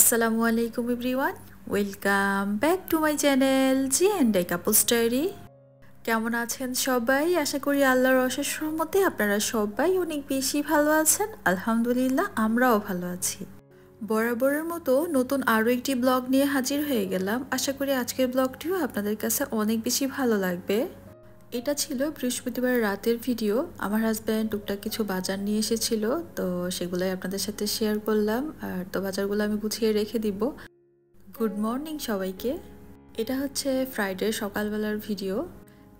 আসসালামু আলাইকুম everyone, welcome back to my channel G and I couples diary. কেমন আছেন সবাই? আশা করি আল্লাহর অশেষ রহমতে আপনারা সবাই অনেক বেশি ভালো আছেন। আলহামদুলিল্লাহ, আমরাও ভালো আছি। বরাবরের মতো নতুন আরও একটি ব্লগ নিয়ে হাজির হয়ে গেলাম। আশা করি আজকের ব্লগটিও আপনাদের কাছে অনেক বেশি ভালো লাগবে। এটা ছিল বৃহস্পতিবার রাতের ভিডিও। আমার হাজব্যান্ড টুকটাক কিছু বাজার নিয়ে এসেছিল, তো সেগুলোই আপনাদের সাথে শেয়ার করলাম। আর তো বাজারগুলো আমি গুছিয়ে রেখে দিব। গুড মর্নিং সবাইকে। এটা হচ্ছে ফ্রাইডে সকালবেলার ভিডিও।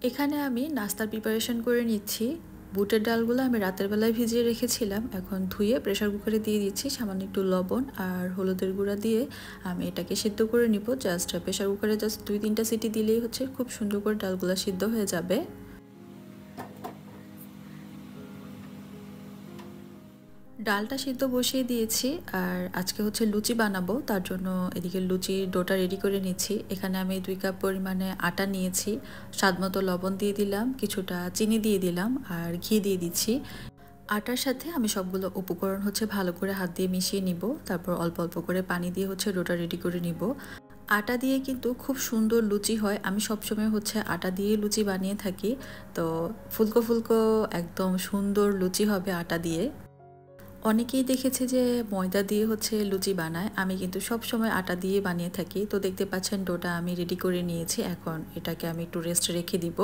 এখানে আমি নাস্তার প্রিপারেশন করে নিচ্ছি। বুটের ডালগুলো আমি রাতের বেলায় ভিজিয়ে রেখেছিলাম, এখন ধুয়ে প্রেশার কুকারে দিয়ে দিচ্ছি। সামান্য একটু লবণ আর হলুদের গুঁড়া দিয়ে আমি এটাকে সিদ্ধ করে নিব। জাস্ট প্রেশার কুকারে জাস্ট 2-3টা সিটি দিলেই হচ্ছে খুব সুন্দর করে ডালগুলো সিদ্ধ হয়ে যাবে। ডালটা সিদ্ধ বসিয়ে দিয়েছি, আর আজকে হচ্ছে লুচি বানাবো। তার জন্য এদিকে লুচির ডোটা রেডি করে নিচ্ছি। এখানে আমি 2 কাপ পরিমাণে আটা নিয়েছি, স্বাদমতো লবণ দিয়ে দিলাম, কিছুটা চিনি দিয়ে দিলাম আর ঘি দিয়ে দিচ্ছি। আটার সাথে আমি সবগুলো উপকরণ হচ্ছে ভালো করে হাত দিয়ে মিশিয়ে নিব। তারপর অল্প অল্প করে পানি দিয়ে হচ্ছে ডোটা রেডি করে নিব। আটা দিয়ে কিন্তু খুব সুন্দর লুচি হয়। আমি সবসময় হচ্ছে আটা দিয়ে লুচি বানিয়ে থাকি, তো ফুলকো ফুলকো একদম সুন্দর লুচি হবে আটা দিয়ে। অনেকেই দেখেছে যে ময়দা দিয়ে হচ্ছে লুচি বানায়, আমি কিন্তু সব সময় আটা দিয়ে বানিয়ে থাকি। তো দেখতে পাচ্ছেন ডোটা আমি রেডি করে নিয়েছি, এখন এটাকে আমি একটু রেস্ট রেখে দিব।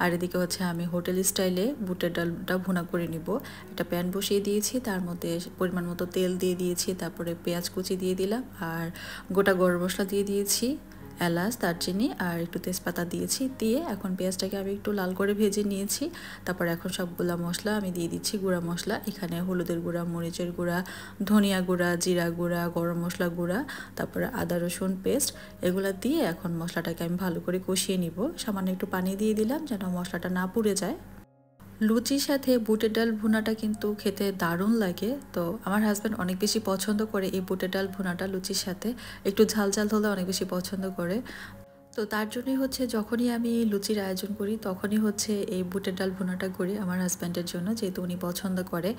আর এদিকে হচ্ছে আমি হোটেল স্টাইলে বুটের ডালটা ভুনা করে নিব। একটা প্যান বসিয়ে দিয়েছি, তার মধ্যে পরিমাণ মতো তেল দিয়ে দিয়েছি, তারপরে পেঁয়াজ কুচি দিয়ে দিলাম আর গোটা গরম মশলা দিয়ে দিয়েছি, এলাচ, দারচিনি আর একটু তেজপাতা দিয়েছি। দিয়ে এখন পেঁয়াজটাকে আমি একটু লাল করে ভেজে নিয়েছি। তারপর এখন সবগুলা মশলা আমি দিয়ে দিচ্ছি। গুঁড়া মশলা, এখানে হলুদের গুঁড়া, মরিচের গুঁড়া, ধনিয়া গুঁড়া, জিরা গুঁড়া, গরম মশলা গুঁড়া, তারপরে আদা রসুন পেস্ট, এগুলো দিয়ে এখন মশলাটাকে আমি ভালো করে কষিয়ে নিব। সামান্য একটু পানি দিয়ে দিলাম যেন মশলাটা না পুড়ে যায়। লুচির সাথে বুটের ডাল ভুনাটা কিন্তু খেতে দারুণ লাগে। তো আমার হাজব্যান্ড অনেক বেশি পছন্দ করে এই বুটের ডাল ভুনাটা লুচির সাথে, একটু ঝাল ঝাল হলে অনেক বেশি পছন্দ করে। তো তার জন্যই হচ্ছে যখনই আমি লুচির আয়োজন করি তখনই হচ্ছে এই বুটের ডাল ভুনাটা করি আমার হাজব্যান্ডের জন্য, যেহেতু উনি পছন্দ করে।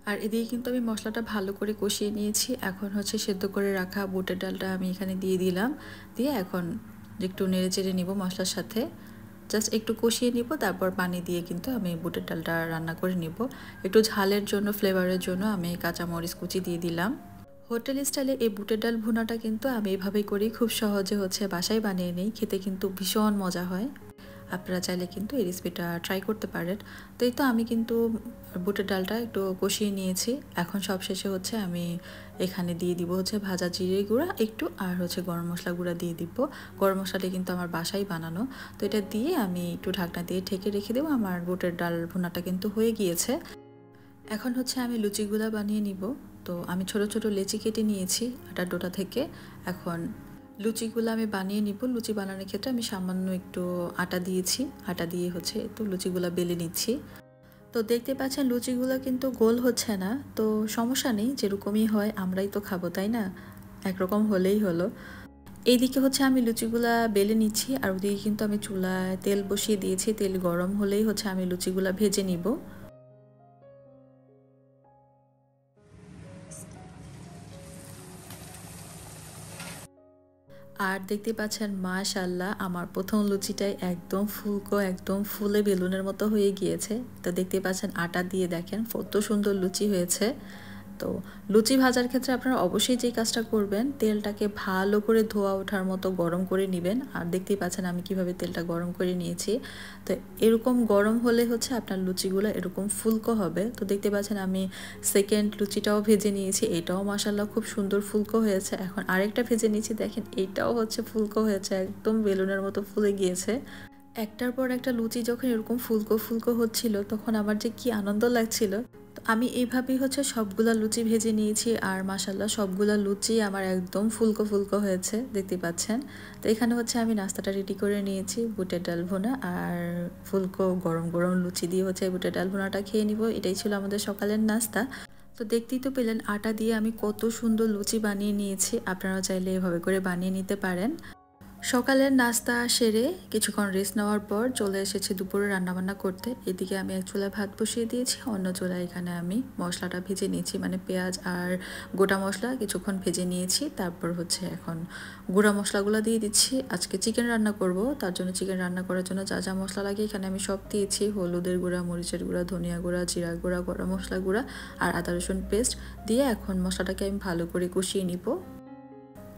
আর এদিকে কিন্তু আমি মশলাটা ভালো করে কষিয়ে নিয়েছি। এখন হচ্ছে সেদ্ধ করে রাখা বুটের ডালটা আমি এখানে দিয়ে দিলাম। দিয়ে এখন একটু নেড়ে চেড়ে নিব মশলার সাথে, জাস্ট একটু কষিয়ে নিব। তারপর পানি দিয়ে কিন্তু আমি বুটের ডালটা রান্না করে নিব। একটু ঝালের জন্য, ফ্লেভারের জন্য আমি কাঁচামরিচ কুচি দিয়ে দিলাম। হোটেল স্টাইলে এই বুটের ডাল ভুনাটা কিন্তু আমি এভাবেই করি, খুব সহজে হচ্ছে বাসায় বানিয়ে নিই। খেতে কিন্তু ভীষণ মজা হয়। আপনারা চাইলে কিন্তু এই রেসিপিটা ট্রাই করতে পারেন। তো এই তো আমি কিন্তু বুটের ডালটা একটু কষিয়ে নিয়েছি। এখন সবশেষে হচ্ছে আমি এখানে দিয়ে দিব হচ্ছে ভাজা জিরে গুঁড়া একটু, আর হচ্ছে গরম মশলা গুঁড়া দিয়ে দিব। গরম মশলাটা কিন্তু আমার বাসায় বানানো। তো এটা দিয়ে আমি একটু ঢাকনা দিয়ে ঢেকে রেখে দেবো। আমার বুটের ডাল ভুনাটা কিন্তু হয়ে গিয়েছে। এখন হচ্ছে আমি লুচিগুলা বানিয়ে নিব। তো আমি ছোট ছোট লেচি কেটে নিয়েছি আটার ডোটা থেকে। এখন লুচিগুলো আমি বানিয়ে নিব। লুচি বানানোর ক্ষেত্রে আমি সামান্য একটু আটা দিয়েছি, আটা দিয়ে হচ্ছে তো লুচিগুলো বেলে নিচ্ছি। তো দেখতে পাচ্ছেন লুচিগুলো কিন্তু গোল হচ্ছে না, তো সমস্যা নেই, যেরকমই হয় আমরাই তো খাবো, তাই না? একরকম হলেই হলো। এইদিকে হচ্ছে আমি লুচিগুলা বেলে নিচ্ছি, আর ওদিকে কিন্তু আমি চুলায় তেল বসিয়ে দিয়েছি। তেল গরম হলেই হচ্ছে আমি লুচিগুলা ভেজে নিব। আর দেখতে পাচ্ছেন মাশাআল্লাহ, আমার প্রথম লুচিটাই একদম ফুলকো, একদম ফুলে বেলুনের মতো হয়ে গিয়েছে। তো দেখতে পাচ্ছেন আটা দিয়ে দেখেন কত সুন্দর লুচি হয়েছে। তো লুচি ভাজার ক্ষেত্রে আপনারা অবশ্যই যে কাজটা করবেন, তেলটাকে ভালো করে ধোয়া ওঠার মতো গরম করে নেবেন। আর দেখতেই পাচ্ছেন আমি কিভাবে তেলটা গরম করে নিয়েছি। তো এরকম গরম হলে হচ্ছে আপনার লুচিগুলো এরকম ফুলকো হবে। তো দেখতে পাচ্ছেন আমি সেকেন্ড লুচিটাও ভেজে নিয়েছি, এটাও মাশাআল্লাহ খুব সুন্দর ফুলকো হয়েছে। এখন আরেকটা ভেজে নিয়েছি, দেখেন এইটাও হচ্ছে ফুলকো হয়েছে, একদম বেলুনের মতো ফুলে গিয়েছে। একটার পর একটা লুচি যখন এরকম ফুলকো ফুলকো হচ্ছিল তখন আমার যে কি আনন্দ লাগছিল। তো আমি এইভাবেই হচ্ছে সবগুলা লুচি ভেজে নিয়েছি, আর মাশাল্লাহ সবগুলা লুচি আমার একদম ফুলকো ফুলকো হয়েছে, দেখতে পাচ্ছেন। তো এখানে হচ্ছে আমি নাস্তাটা রেডি করে নিয়েছি, বুটের ডাল ভুনা আর ফুলকো গরম গরম লুচি দিয়ে হচ্ছে বুটের ডাল ভুনাটা খেয়ে নিব। এটাই ছিল আমাদের সকালের নাস্তা। তো দেখতেই তো পেলেন আটা দিয়ে আমি কত সুন্দর লুচি বানিয়ে নিয়েছি। আপনারাও চাইলে এভাবে করে বানিয়ে নিতে পারেন। সকালের নাস্তা সেরে কিছুক্ষণ রেস্ট নেওয়ার পর চলে এসেছি দুপুরে রান্নাবান্না করতে। এদিকে আমি এক চুলায় ভাত বসিয়ে দিয়েছি, অন্য চুলায় এখানে আমি মশলাটা ভেজে নিয়েছি, মানে পেঁয়াজ আর গোটা মশলা কিছুক্ষণ ভেজে নিয়েছি। তারপর হচ্ছে এখন গুঁড়া মশলাগুলো দিয়ে দিচ্ছি। আজকে চিকেন রান্না করব, তার জন্য চিকেন রান্না করার জন্য যা যা মশলা লাগে এখানে আমি সব দিয়েছি। হলুদের গুঁড়া, মরিচের গুঁড়া, ধনিয়া গুঁড়া, জিরা গুঁড়া, গরম মশলা গুঁড়া আর আদা রসুন পেস্ট দিয়ে এখন মশলাটাকে আমি ভালো করে কষিয়ে নিব।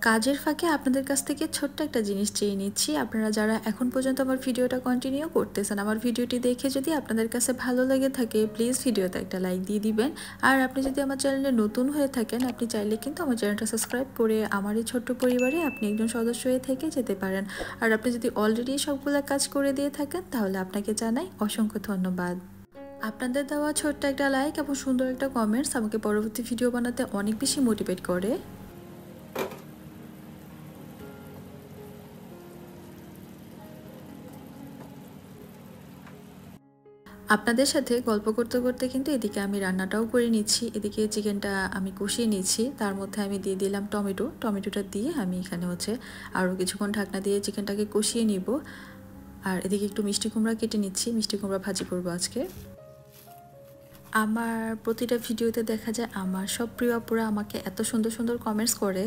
কাজের ফাঁকে আপনাদের কাছ থেকে ছোট্ট একটা জিনিস চেয়ে নিচ্ছি। আপনারা যারা এখন পর্যন্ত আমার ভিডিওটা কন্টিনিউ করতেছেন, আমার ভিডিওটি দেখে যদি আপনাদের কাছে ভালো লেগে থাকে প্লিজ ভিডিওতে একটা লাইক দিয়ে দিবেন। আর আপনি যদি আমার চ্যানেলে নতুন হয়ে থাকেন আপনি চাইলে কিন্তু আমার চ্যানেলটা সাবস্ক্রাইব করে আমার এই ছোট্ট পরিবারে আপনি একজন সদস্য হয়ে থেকে যেতে পারেন। আর আপনি যদি অলরেডি সবগুলো কাজ করে দিয়ে থাকেন তাহলে আপনাকে জানাই অসংখ্য ধন্যবাদ। আপনাদের দেওয়া ছোট্ট একটা লাইক এবং সুন্দর একটা কমেন্টস আমাকে পরবর্তী ভিডিও বানাতে অনেক বেশি মোটিভেট করে। আপনাদের সাথে গল্প করতে করতে কিন্তু এদিকে আমি রান্নাটাও করে নিচ্ছি। এদিকে চিকেনটা আমি কষিয়ে নিচ্ছি, তার মধ্যে আমি দিয়ে দিলাম টমেটোটা দিয়ে আমি এখানে হচ্ছে আরও কিছুক্ষণ ঢাকনা দিয়ে চিকেনটাকে কষিয়ে নিব। আর এদিকে একটু মিষ্টি কুমড়া কেটে নিচ্ছি, মিষ্টি কুমড়া ভাজি করবো আজকে। আমার প্রতিটা ভিডিওতে দেখা যায় আমার সব প্রিয় আপুরা আমাকে এত সুন্দর সুন্দর কমেন্টস করে।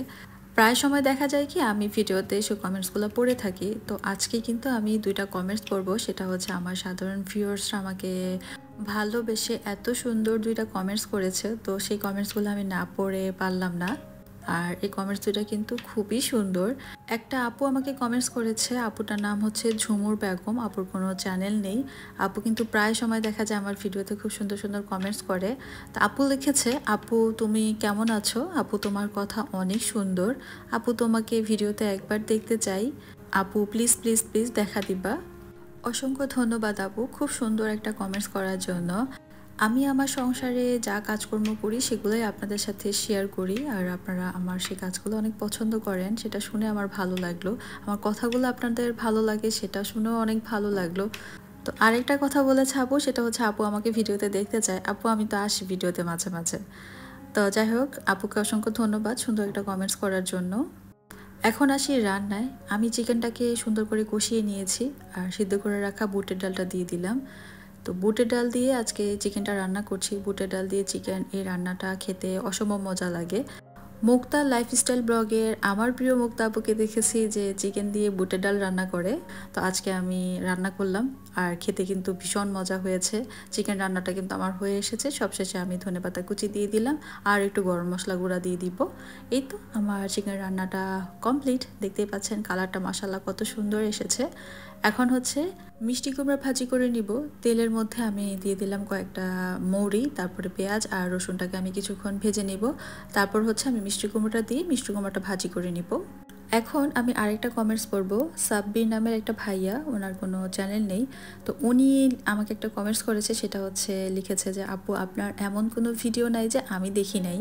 প্রায় সময় দেখা যায় কি আমি ভিডিওতে সেই কমেন্টসগুলো পড়ে থাকি। তো আজকে কিন্তু আমি দুইটা কমেন্টস পড়বো, সেটা হচ্ছে আমার সাধারণ ভিউয়ার্সরা আমাকে ভালোবেসে এত সুন্দর দুইটা কমেন্টস করেছে, তো সেই কমেন্টসগুলো আমি না পড়ে পারলাম না। আর এই কমেন্টস দুইটা কিন্তু খুবই সুন্দর। একটা আপু আমাকে কমেন্টস করেছে, আপুটার নাম হচ্ছে ঝুমুর বেগম, আপুর কোনো চ্যানেল নেই। আপু কিন্তু প্রায় সময় দেখা যায় আমার ভিডিওতে খুব সুন্দর সুন্দর কমেন্টস করে। তা আপু লিখেছে, আপু তুমি কেমন আছো, আপু তোমার কথা অনেক সুন্দর, আপু তোমাকে ভিডিওতে একবার দেখতে চাই, আপু প্লিজ প্লিজ প্লিজ দেখা দিবা। অসংখ্য ধন্যবাদ আপু খুব সুন্দর একটা কমেন্টস করার জন্য। আমি আমার সংসারে যা কাজকর্ম করি সেগুলোই আপনাদের সাথে শেয়ার করি, আর আপনারা আমার সেই কাজগুলো অনেক পছন্দ করেন, সেটা শুনে আমার ভালো লাগলো। আমার কথাগুলো আপনাদের ভালো লাগে সেটা শুনেও অনেক ভালো লাগলো। তো আরেকটা কথা বলেছে আপু, সেটা হচ্ছে আপু আমাকে ভিডিওতে দেখতে চায়। আপু আমি তো আসি ভিডিওতে মাঝে মাঝে। তো যাই হোক, আপুকে অসংখ্য ধন্যবাদ সুন্দর একটা কমেন্টস করার জন্য। এখন আসি রান্নায়। আমি চিকেনটাকে সুন্দর করে কষিয়ে নিয়েছি আর সিদ্ধ করে রাখা বুটের ডালটা দিয়ে দিলাম। তো বুটের ডাল দিয়ে আজকে চিকেনটা রান্না করছি। বুটের ডাল দিয়ে চিকেন, এই রান্নাটা খেতে অসম্ভব মজা লাগে। মুক্তা লাইফস্টাইল ব্লগের আমার প্রিয় মুক্তা আপুকে দেখেছি যে চিকেন দিয়ে বুটের ডাল রান্না করে, তো আজকে আমি রান্না করলাম আর খেতে কিন্তু ভীষণ মজা হয়েছে। চিকেন রান্নাটা কিন্তু আমার হয়ে এসেছে, সবশেষে আমি ধনেপাতা কুচি দিয়ে দিলাম আর একটু গরম মশলা গুঁড়া দিয়ে দিব। এই তো আমার চিকেন রান্নাটা কমপ্লিট। দেখতেই পাচ্ছেন কালারটা মাশাআল্লাহ কত সুন্দর এসেছে। এখন হচ্ছে মিষ্টি কুমড়া ভাজি করে নিব। তেলের মধ্যে আমি দিয়ে দিলাম কয়েকটা মৌরি, তারপরে পেঁয়াজ আর রসুনটাকে আমি কিছুক্ষণ ভেজে নিব। তারপর হচ্ছে আমি মিষ্টি কুমড়োটা দিয়ে মিষ্টি কুমড়োটা ভাজি করে নিব। এখন আমি আরেকটা কমেন্টস পড়বো। সাব্বির নামের একটা ভাইয়া, ওনার কোনো চ্যানেল নেই, তো উনি আমাকে একটা কমেন্টস করেছে, সেটা হচ্ছে লিখেছে যে আপু আপনার এমন কোনো ভিডিও নাই যে আমি দেখি নাই।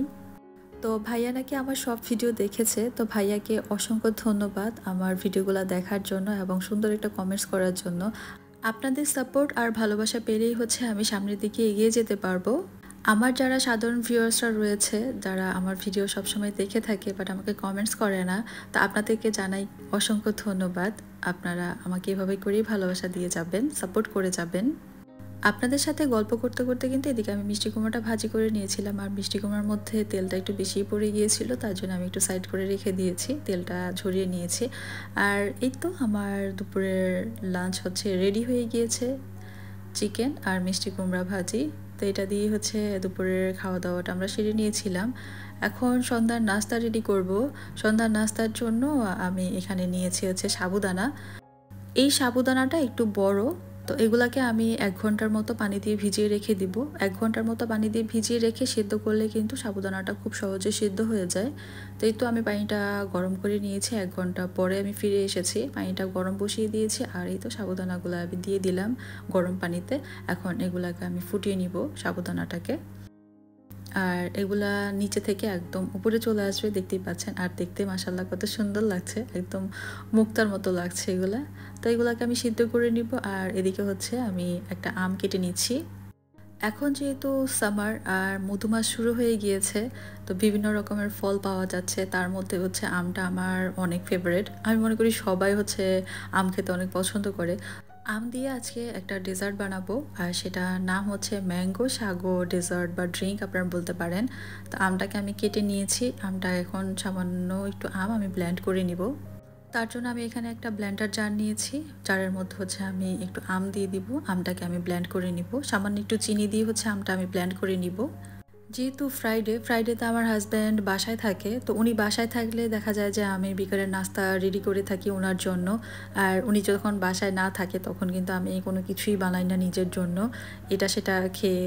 তো ভাইয়া নাকি আমার সব ভিডিও দেখেছে, তো ভাইয়াকে অসংখ্য ধন্যবাদ আমার ভিডিওগুলো দেখার জন্য এবং সুন্দর একটা কমেন্টস করার জন্য। আপনাদের সাপোর্ট আর ভালোবাসা পেলেই হচ্ছে আমি সামনের দিকে এগিয়ে যেতে পারবো। আমার যারা সাধারণ ভিউয়ার্সরা রয়েছে, যারা আমার ভিডিও সবসময় দেখে থাকে বাট আমাকে কমেন্টস করে না, তা আপনাদেরকে জানাই অসংখ্য ধন্যবাদ। আপনারা আমাকে এভাবে করেই ভালোবাসা দিয়ে যাবেন, সাপোর্ট করে যাবেন। আপনাদের সাথে গল্প করতে করতে কিন্তু এদিকে আমি মিষ্টি কুমড়াটা ভাজি করে নিয়েছিলাম, আর মিষ্টি কুমড়ার মধ্যে তেলটা একটু বেশিই পড়ে গিয়েছিল, তার জন্য আমি একটু সাইড করে রেখে দিয়েছি, তেলটা ঝরিয়ে নিয়েছি। আর এই তো আমার দুপুরের লাঞ্চ হচ্ছে রেডি হয়ে গিয়েছে, চিকেন আর মিষ্টি কুমড়া ভাজি। তো এটা দিয়ে হচ্ছে দুপুরের খাওয়া দাওয়াটা আমরা সেরে নিয়েছিলাম। এখন সন্ধ্যার নাস্তা রেডি করব। সন্ধ্যার নাস্তার জন্য আমি এখানে নিয়েছি হচ্ছে সাবুদানা। এই সাবুদানাটা একটু বড়, তো এগুলাকে আমি 1 ঘন্টার মতো পানি দিয়ে ভিজিয়ে রেখে দিব। 1 ঘন্টার মতো পানি দিয়ে ভিজিয়ে রেখে সিদ্ধ করলে কিন্তু সাবুদানাটা খুব সহজে সিদ্ধ হয়ে যায়। তো এই তো আমি পানিটা গরম করে নিয়েছি, 1 ঘন্টা পরে আমি ফিরে এসেছি, পানিটা গরম বসিয়ে দিয়েছি আর এই তো সাবুদানাগুলো আমি দিয়ে দিলাম গরম পানিতে। এখন এগুলাকে আমি ফুটিয়ে নিব সাবুদানাটাকে, আর এগুলা নিচে থেকে একদম উপরে চলে আসবে, দেখতেই পাচ্ছেন। আর দেখতে মাশাআল্লাহ কত সুন্দর লাগছে, একদম মুক্তার মতো লাগছে এগুলা। তো এগুলাকে আমি সিদ্ধ করে নিব। আর এদিকে হচ্ছে আমি একটা আম কেটে নিচ্ছি। এখন যেহেতু সামার আর মধু মাস শুরু হয়ে গিয়েছে, তো বিভিন্ন রকমের ফল পাওয়া যাচ্ছে। তার মধ্যে হচ্ছে আমটা আমার অনেক ফেভারিট। আমি মনে করি সবাই হচ্ছে আম খেতে অনেক পছন্দ করে। আম দিয়ে আজকে একটা ডেজার্ট বানাবো, আর সেটা নাম হচ্ছে ম্যাঙ্গো সাগো ডেজার্ট বা ড্রিঙ্ক আপনারা বলতে পারেন। তো আমটাকে আমি কেটে নিয়েছি। আমটা এখন সামান্য একটু আম আমি ব্লেন্ড করে নিব। তার জন্য আমি এখানে একটা ব্লেন্ডার জার নিয়েছি। জারের মধ্যে হচ্ছে আমি একটু আম দিয়ে দিব। আমটাকে আমি ব্লেন্ড করে নিব। সামান্য একটু চিনি দিয়ে হচ্ছে আমটা আমি ব্লেন্ড করে নিব। যেহেতু ফ্রাইডেতে আমার হাজব্যান্ড বাসায় থাকে, তো উনি বাসায় থাকলে দেখা যায় যে আমি বিকালের নাস্তা রেডি করে থাকি ওনার জন্য। আর উনি যখন বাসায় না থাকে তখন কিন্তু আমি কোনো কিছুই বানাই না নিজের জন্য। এটা সেটা খেয়ে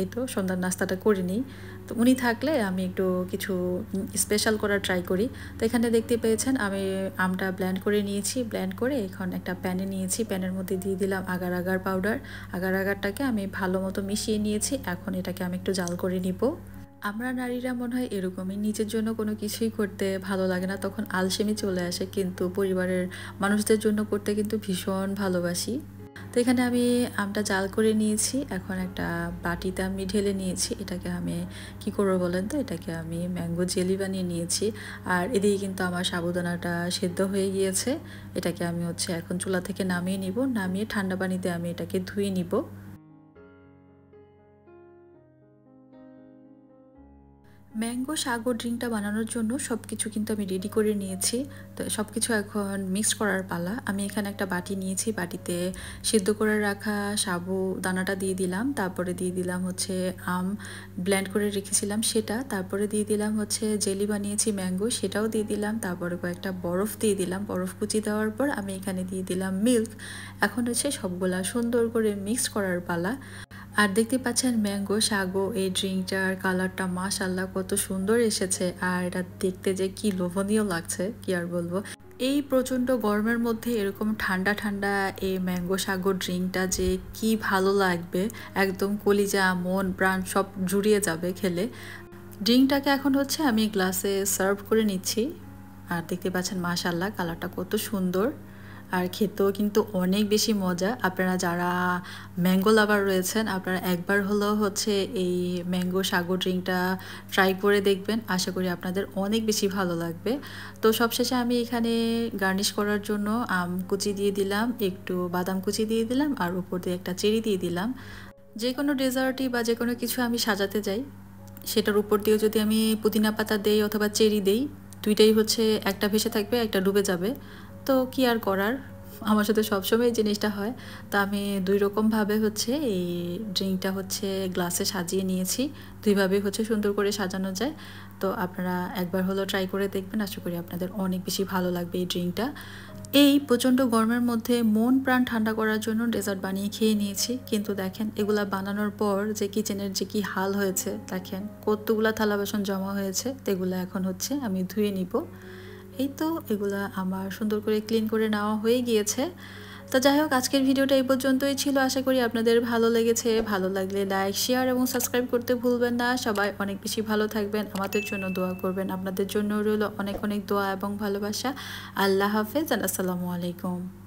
এই তো সন্ধ্যার নাস্তাটা করে নিই। তো উনি থাকলে আমি একটু কিছু স্পেশাল করার ট্রাই করি। তো এখানে দেখতে পেয়েছেন আমি আমটা ব্লেন্ড করে নিয়েছি। ব্লেন্ড করে এখন একটা প্যানে নিয়েছি। প্যানের মধ্যে দিয়ে দিলাম আগার আগার পাউডার। আগার আগারটাকে আমি ভালো মতো মিশিয়ে নিয়েছি। এখন এটাকে আমি একটু জাল করে নিব। আমরা নারীরা মনে হয় এরকমই, নিজের জন্য কোনো কিছুই করতে ভালো লাগে না, তখন আলসেমি চলে আসে, কিন্তু পরিবারের মানুষদের জন্য করতে কিন্তু ভীষণ ভালোবাসি। তো এখানে আমি আমটা জাল করে নিয়েছি। এখন একটা বাটিতে আমি ঢেলে নিয়েছি। এটাকে আমি কি করবো বলেন তো, এটাকে আমি ম্যাঙ্গো জেলি বানিয়ে নিয়েছি। আর এদিকে কিন্তু আমার সাবুদানাটা সেদ্ধ হয়ে গিয়েছে। এটাকে আমি হচ্ছে এখন চুলা থেকে নামিয়ে নিব। নামিয়ে ঠান্ডা পানিতে আমি এটাকে ধুয়ে নিব। ম্যাঙ্গো সাগো ড্রিঙ্কটা বানানোর জন্য সব কিছু কিন্তু আমি রেডি করে নিয়েছি। তো সব কিছু এখন মিক্স করার পালা। আমি এখানে একটা বাটি নিয়েছি। বাটিতে সিদ্ধ করে রাখা সাবু দানাটা দিয়ে দিলাম। তারপরে দিয়ে দিলাম হচ্ছে আম ব্লেন্ড করে রেখেছিলাম সেটা। তারপরে দিয়ে দিলাম হচ্ছে জেলি বানিয়েছি ম্যাঙ্গো, সেটাও দিয়ে দিলাম। তারপরে কয়েকটা বরফ দিয়ে দিলাম। বরফ কুচি দেওয়ার পর আমি এখানে দিয়ে দিলাম মিল্ক। এখন হচ্ছে সবগুলা সুন্দর করে মিক্স করার পালা। আর দেখতে পাচ্ছেন ম্যাঙ্গো সাগো এই ড্রিঙ্কটার কালারটা মাশাআল্লাহ কত সুন্দর এসেছে। আর এটা দেখতে যে কি লোভনীয় লাগছে কি আর বলবো। এই প্রচণ্ড গরমের মধ্যে এরকম ঠান্ডা ঠান্ডা এই ম্যাঙ্গো সাগো ড্রিঙ্কটা যে কি ভালো লাগবে, একদম কলিজা মন প্রাণ সব জুড়িয়ে যাবে খেলে। ড্রিঙ্কটাকে এখন হচ্ছে আমি গ্লাসে সার্ভ করে নিচ্ছি। আর দেখতে পাচ্ছেন মাশাআল্লাহ কালারটা কত সুন্দর। আর খেতেও কিন্তু অনেক বেশি মজা। আপনারা যারা ম্যাঙ্গো লাভার রয়েছেন, আপনারা একবার হলেও হচ্ছে এই ম্যাঙ্গো সাগো ড্রিঙ্কটা ট্রাই করে দেখবেন। আশা করি আপনাদের অনেক বেশি ভালো লাগবে। তো সবশেষে আমি এখানে গার্নিশ করার জন্য আম কুচি দিয়ে দিলাম, একটু বাদাম কুচি দিয়ে দিলাম, আর উপর দিয়ে একটা চেরি দিয়ে দিলাম। যে কোনো ডেজার্টই বা যে কোনো কিছু আমি সাজাতে যাই, সেটার উপর দিয়েও যদি আমি পুদিনা পাতা দেই অথবা চেরি দেই, দুইটাই হচ্ছে একটা ভেসে থাকবে একটা ডুবে যাবে। তো কি আর করার, আমার সাথে সবসময় এই জিনিসটা হয়। তো আমি দুই রকমভাবে হচ্ছে এই ড্রিঙ্কটা হচ্ছে গ্লাসে সাজিয়ে নিয়েছি। দুইভাবেই হচ্ছে সুন্দর করে সাজানো যায়। তো আপনারা একবার হলো ট্রাই করে দেখবেন। আশা করি আপনাদের অনেক বেশি ভালো লাগবে এই ড্রিঙ্কটা। এই প্রচণ্ড গরমের মধ্যে মন প্রাণ ঠান্ডা করার জন্য ডেজার্ট বানিয়ে খেয়ে নিয়েছি, কিন্তু দেখেন এগুলা বানানোর পর যে কিচেনের যে কি হাল হয়েছে, দেখেন কতগুলা থালা বাসন জমা হয়েছে। তো এগুলো এখন হচ্ছে আমি ধুয়ে নিব। এই তো এগুলা আমার সুন্দর করে ক্লিন করে নেওয়া হয়ে গিয়েছে। তো যাই হোক, আজকের ভিডিওটা এই পর্যন্তই ছিল। আশা করি আপনাদের ভালো লেগেছে। ভালো লাগলে লাইক শেয়ার এবং সাবস্ক্রাইব করতে ভুলবেন না। সবাই অনেক বেশি ভালো থাকবেন, আমাদের জন্য দোয়া করবেন। আপনাদের জন্য রইল অনেক অনেক দোয়া এবং ভালোবাসা। আল্লাহ হাফেজ আর আসসালামু আলাইকুম।